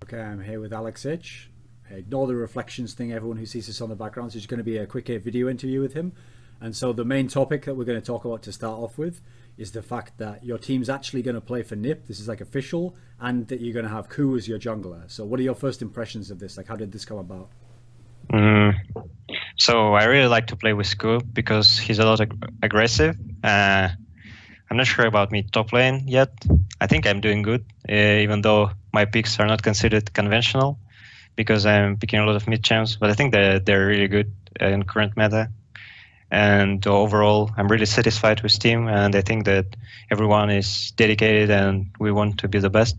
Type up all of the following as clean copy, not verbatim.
Okay, I'm here with Alex H. Ignore the reflections thing, everyone who sees this on the background. So it's going to be a quick video interview with him. And so the main topic that we're going to talk about to start off with is the fact that your team's actually going to play for NiP. This is like official, and that you're going to have k0u as your jungler. So what are your first impressions of this? Like, how did this come about? So I really like to play with k0u because he's a lot aggressive. I'm not sure about me top lane yet. I think I'm doing good, even though my picks are not considered conventional because I'm picking a lot of mid champs. But I think that they're really good in current meta. And overall, I'm really satisfied with team, and I think that everyone is dedicated and we want to be the best.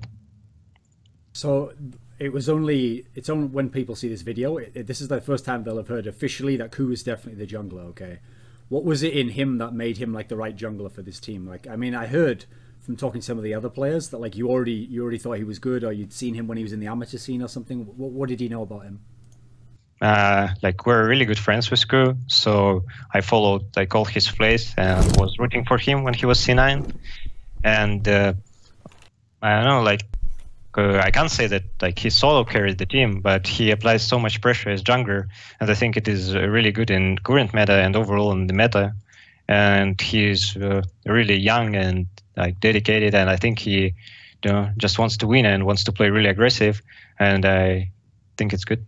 So it's only when people see this video, this is the first time they'll have heard officially that k0u is definitely the jungler. Okay, what was it in him that made him like the right jungler for this team? Like, I mean, I heard from talking to some of the other players that like you already thought he was good, or you'd seen him when he was in the amateur scene or something. What did you know about him? Like, we're really good friends with k0u, so I followed like all his plays and was rooting for him when he was C9. And I don't know, like, I can't say that like he solo carried the team, but he applies so much pressure as jungler, and I think it is really good in current meta and overall in the meta. And he's really young and like dedicated, and I think he just wants to win and wants to play really aggressive, and I think it's good.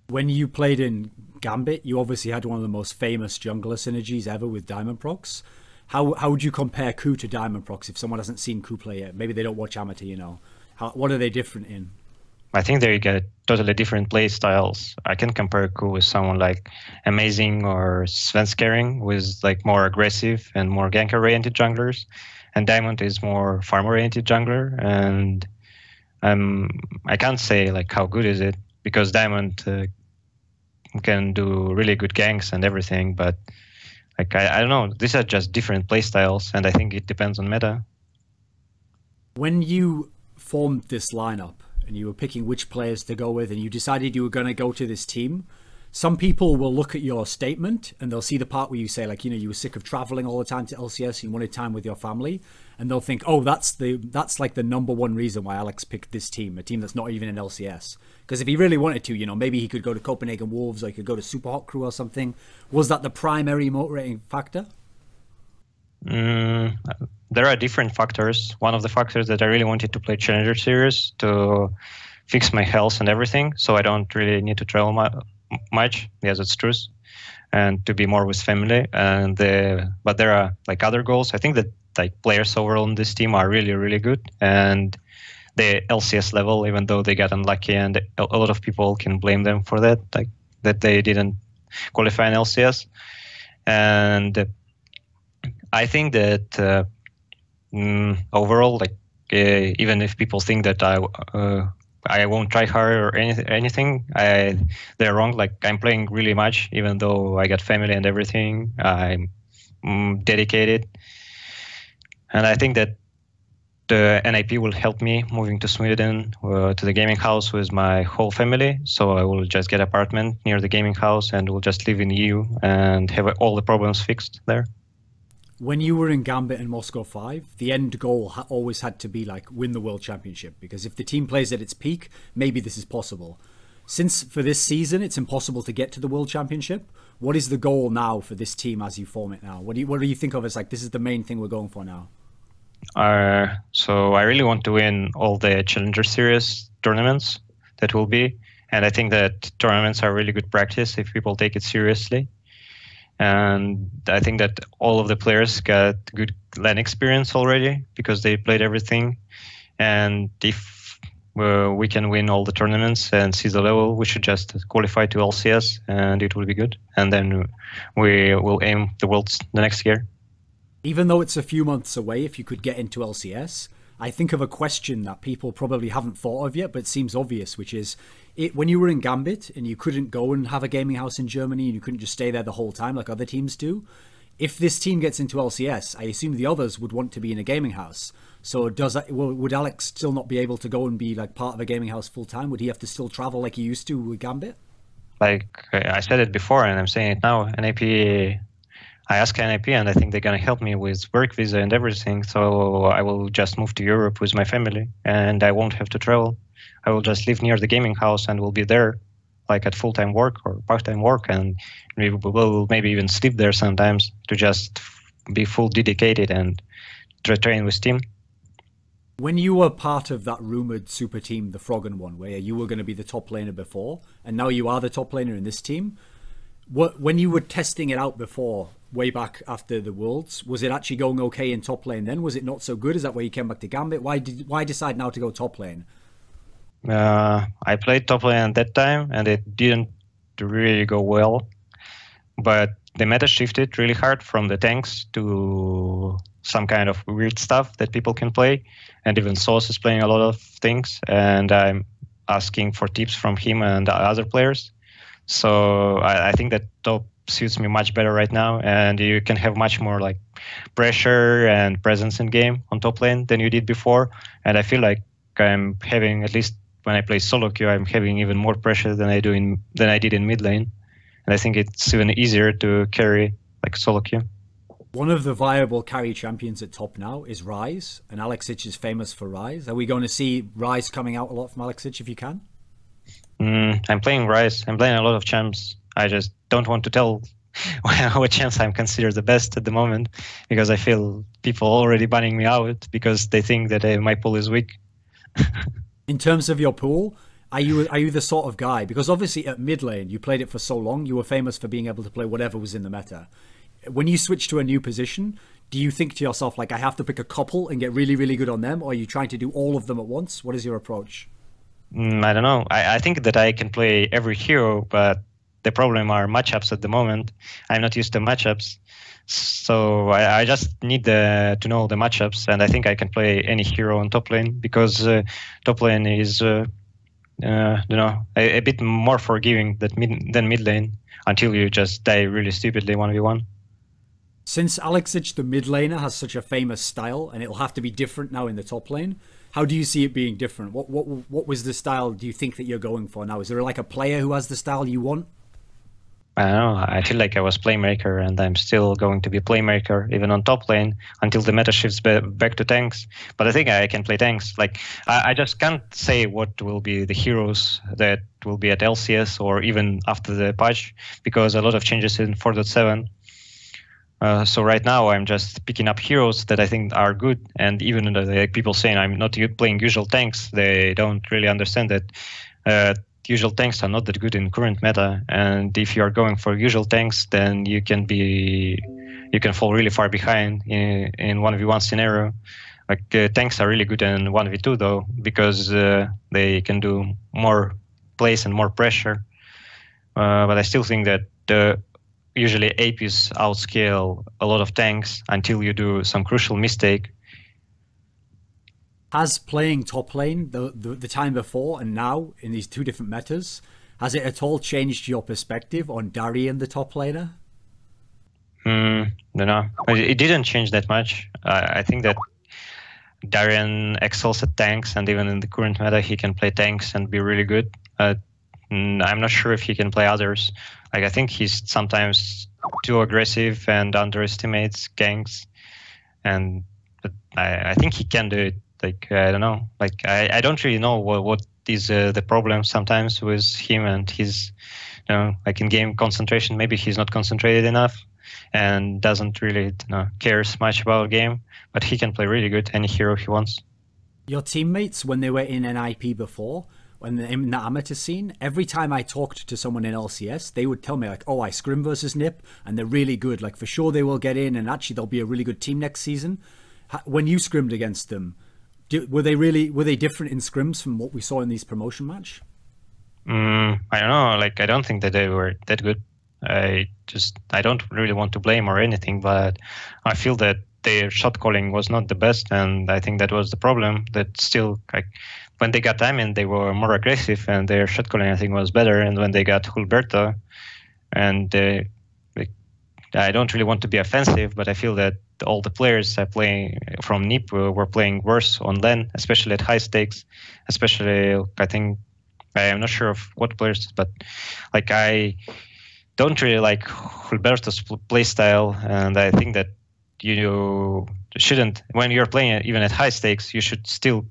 When you played in Gambit, you obviously had one of the most famous jungler synergies ever with Diamond Procs. How would you compare k0u to Diamond Procs if someone hasn't seen k0u play yet? Maybe they don't watch amateur, you know. What are they different in? I think they get totally different play styles. I can compare k0u with someone like Amazing or Svenskering, with like more aggressive and more gank-oriented junglers, and Diamond is more farm-oriented jungler. And I can't say like how good is it, because Diamond can do really good ganks and everything, but like I don't know. These are just different play styles, and I think it depends on meta. When you formed this lineup and you were picking which players to go with, and you decided you were going to go to this team, some people will look at your statement and they'll see the part where you say, like, you know, you were sick of traveling all the time to LCS, you wanted time with your family, and they'll think, oh, that's like the #1 reason why Alex picked this team, a team that's not even in LCS. Because if he really wanted to, you know, maybe he could go to Copenhagen Wolves, or he could go to Super Hot Crew or something. Was that the primary motivating factor? There are different factors. One of the factors that I really wanted to play Challenger Series to fix my health and everything, so I don't really need to travel much. Yes, it's true. And to be more with family. And but there are like other goals. I think that like players overall in this team are really, really good. And the LCS level, even though they got unlucky, and a lot of people can blame them for that, like that they didn't qualify in LCS. And I think that overall, like even if people think that I won't try hard or anything, they're wrong. Like, I'm playing really much, even though I got family and everything. I'm dedicated, and I think that the NiP will help me moving to Sweden to the gaming house with my whole family. So I will just get an apartment near the gaming house, and we'll just live in EU and have all the problems fixed there. When you were in Gambit and Moscow 5, the end goal always had to be like win the World Championship, because if the team plays at its peak, maybe this is possible. Since for this season it's impossible to get to the World Championship, what is the goal now for this team as you form it now? What do you think of as like, this is the main thing we're going for now? So I really want to win all the Challenger Series tournaments that will be, and I think that tournaments are really good practice if people take it seriously. And I think that all of the players got good LAN experience already because they played everything. And if we can win all the tournaments and see the level, we should just qualify to LCS, and it will be good. And then we will aim the Worlds the next year. Even though it's a few months away, if you could get into LCS, I think of a question that people probably haven't thought of yet, but it seems obvious, which is when you were in Gambit and you couldn't go and have a gaming house in Germany and you couldn't just stay there the whole time like other teams do. If this team gets into LCS, I assume the others would want to be in a gaming house. So would Alex still not be able to go and be like part of a gaming house full time? Would he have to still travel like he used to with Gambit? Like I said it before, and I'm saying it now, NiP, I asked NiP, and I think they're going to help me with work visa and everything. So I will just move to Europe with my family, and I won't have to travel. I will just live near the gaming house and will be there, like at full-time work or part-time work, and we will maybe even sleep there sometimes to just be full dedicated and train with team. When you were part of that rumored super team, the Froggen one, where you were going to be the top laner before, and now you are the top laner in this team, when you were testing it out before, way back after the Worlds, was it actually going okay in top lane then? Was it not so good? Is that why you came back to Gambit? Why decide now to go top lane? I played top lane at that time, and it didn't really go well. But the meta shifted really hard from the tanks to some kind of weird stuff that people can play, and even Sauce is playing a lot of things, and I'm asking for tips from him and other players. So I think that top suits me much better right now, and you can have much more like pressure and presence in game on top lane than you did before. And I feel like I'm having, at least when I play solo queue, I'm having even more pressure than I did in mid lane. And I think it's even easier to carry like solo queue. One of the viable carry champions at top now is Ryze, and Alexic is famous for Ryze. Are we going to see Ryze coming out a lot from Alexic if you can? I'm playing Ryze. I'm playing a lot of champs. I just don't want to tell what champs I'm considered the best at the moment, because I feel people already banning me out because they think that my pool is weak. In terms of your pool, are you the sort of guy, because obviously at mid lane you played it for so long, you were famous for being able to play whatever was in the meta. When you switch to a new position, do you think to yourself, like, I have to pick a couple and get really, really good on them, or are you trying to do all of them at once? What is your approach? I don't know. I think that I can play every hero, but the problem are matchups at the moment. I'm not used to matchups. So I just need to know the matchups, and I think I can play any hero on top lane, because top lane is a bit more forgiving than mid lane, until you just die really stupidly 1v1. Since Alexic, the mid laner, has such a famous style, and it'll have to be different now in the top lane, how do you see it being different? What was the style do you think that you're going for now? Is there like a player who has the style you want? I don't know. I feel like I was playmaker, and I'm still going to be playmaker even on top lane until the meta shifts back to tanks. But I think I can play tanks. Like I just can't say what will be the heroes that will be at LCS or even after the patch, because a lot of changes in 4.7. So right now I'm just picking up heroes that I think are good, and even the people saying I'm not playing usual tanks, they don't really understand that usual tanks are not that good in current meta. And if you are going for usual tanks, then you can fall really far behind in 1v1 scenario. Like tanks are really good in 1v2 though, because they can do more plays and more pressure. But I still think that usually APs outscale a lot of tanks until you do some crucial mistake. Has playing top lane the time before and now in these two different metas, has it at all changed your perspective on Darien, the top laner? No, it didn't change that much. I think that Darien excels at tanks, and even in the current meta he can play tanks and be really good. I'm not sure if he can play others. Like I think he's sometimes too aggressive and underestimates ganks, but I think he can do it. Like I don't know. Like I don't really know what is the problem sometimes with him and his, like in game concentration. Maybe he's not concentrated enough and doesn't really cares much about game. But he can play really good any hero he wants. Your teammates, when they were in NiP before, when in the amateur scene, every time I talked to someone in LCS, they would tell me like, oh, I scrim versus NiP and they're really good. Like for sure they will get in, and actually they'll be a really good team next season. When you scrimmed against them, were they different in scrims from what we saw in these promotion match? I don't know. Like I don't think that they were that good. I don't really want to blame or anything, but I feel that their shot calling was not the best, and I think that was the problem. That still, like when they got Diamond, they were more aggressive, and their shot calling I think was better. And when they got Hulberto, and I don't really want to be offensive, but I feel that all the players playing from NiP were playing worse on lane, especially at high stakes. Especially, I think, I am not sure of what players, but like I don't really like Hulberto's play style, and I think that you shouldn't, when you're playing even at high stakes, you should still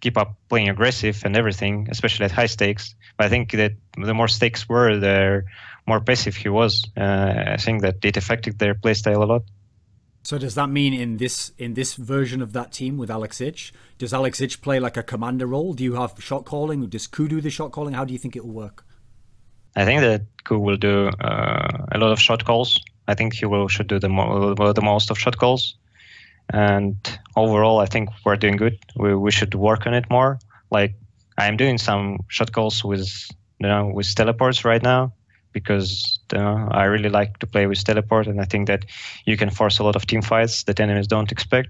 keep up playing aggressive and everything, especially at high stakes. But I think that the more stakes were, the more passive he was. I think that it affected their playstyle a lot. So does that mean in this version of that team with Alex Ich, does Alex Ich play like a commander role? Do you have shot calling? Does k0u do the shot calling? How do you think it will work? I think that k0u will do a lot of shot calls. I think he should do the most of shot calls. And overall, I think we're doing good. We should work on it more. Like I'm doing some shot calls with teleports right now, because I really like to play with teleport, and I think that you can force a lot of team fights that enemies don't expect.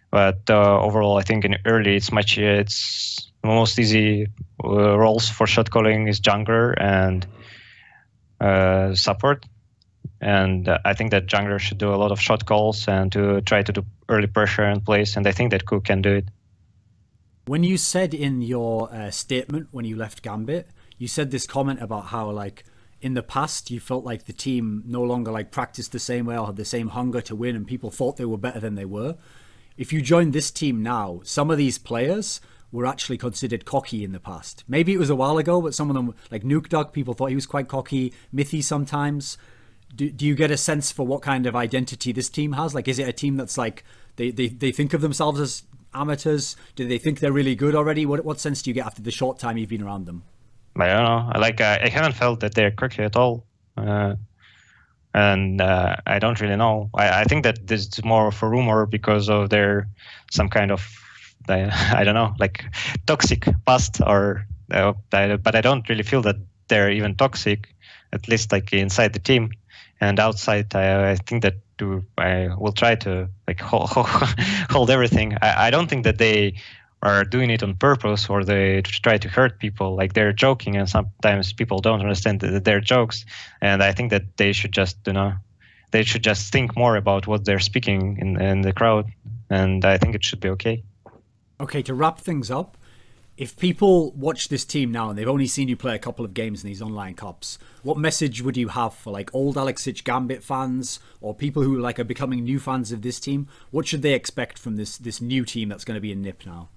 But overall, I think in early it's the most easy roles for shot calling is jungler and support. And I think that jungler should do a lot of shot calls and to try to do early pressure in place, and I think that k0u can do it. When you said in your statement when you left Gambit, you said this comment about how like in the past you felt like the team no longer like practiced the same way or had the same hunger to win, and people thought they were better than they were. If you join this team now, some of these players were actually considered cocky in the past. Maybe it was a while ago, but some of them, like Nukedog, people thought he was quite cocky. Mithy sometimes. Do you get a sense for what kind of identity this team has? Like, is it a team that's like they think of themselves as amateurs? Do they think they're really good already? What sense do you get after the short time you've been around them? I don't know. I haven't felt that they're cocky at all, and I don't really know. I think that this is more of a rumor because of their some kind of I don't know, like toxic past, or but I don't really feel that they're even toxic, at least like inside the team. And outside, I think that I will try to like hold everything. I don't think that they are doing it on purpose or they try to hurt people. Like they're joking, and sometimes people don't understand that they're jokes. And I think that they should just think more about what they're speaking in the crowd. And I think it should be okay. Okay, to wrap things up, if people watch this team now and they've only seen you play a couple of games in these online cups, what message would you have for like old Alex Ich Gambit fans or people who like are becoming new fans of this team? What should they expect from this new team that's going to be in NiP now?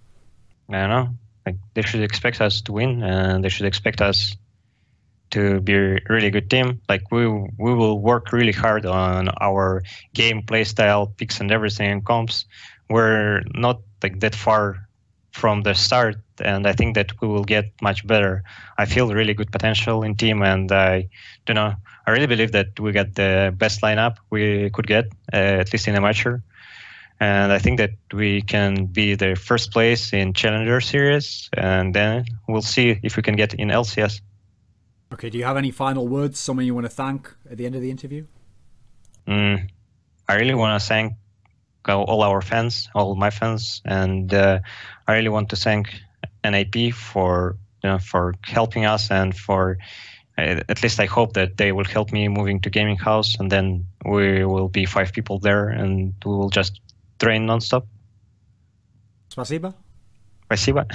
I don't know. Like they should expect us to win, and they should expect us to be a really good team. Like we will work really hard on our game, play style, picks, and everything, and comps. We're not like that far from the start, and I think that we will get much better. I feel really good potential in team, and I really believe that we got the best lineup we could get, at least in amateur. And I think that we can be the first place in Challenger Series, and then we'll see if we can get in LCS. Okay, do you have any final words, someone you want to thank at the end of the interview? I really want to thank all our fans, all my fans, and I really want to thank NiP for helping us, and for at least I hope that they will help me moving to gaming house, and then we will be 5 people there, and we will just train nonstop. Спасибо. Спасибо.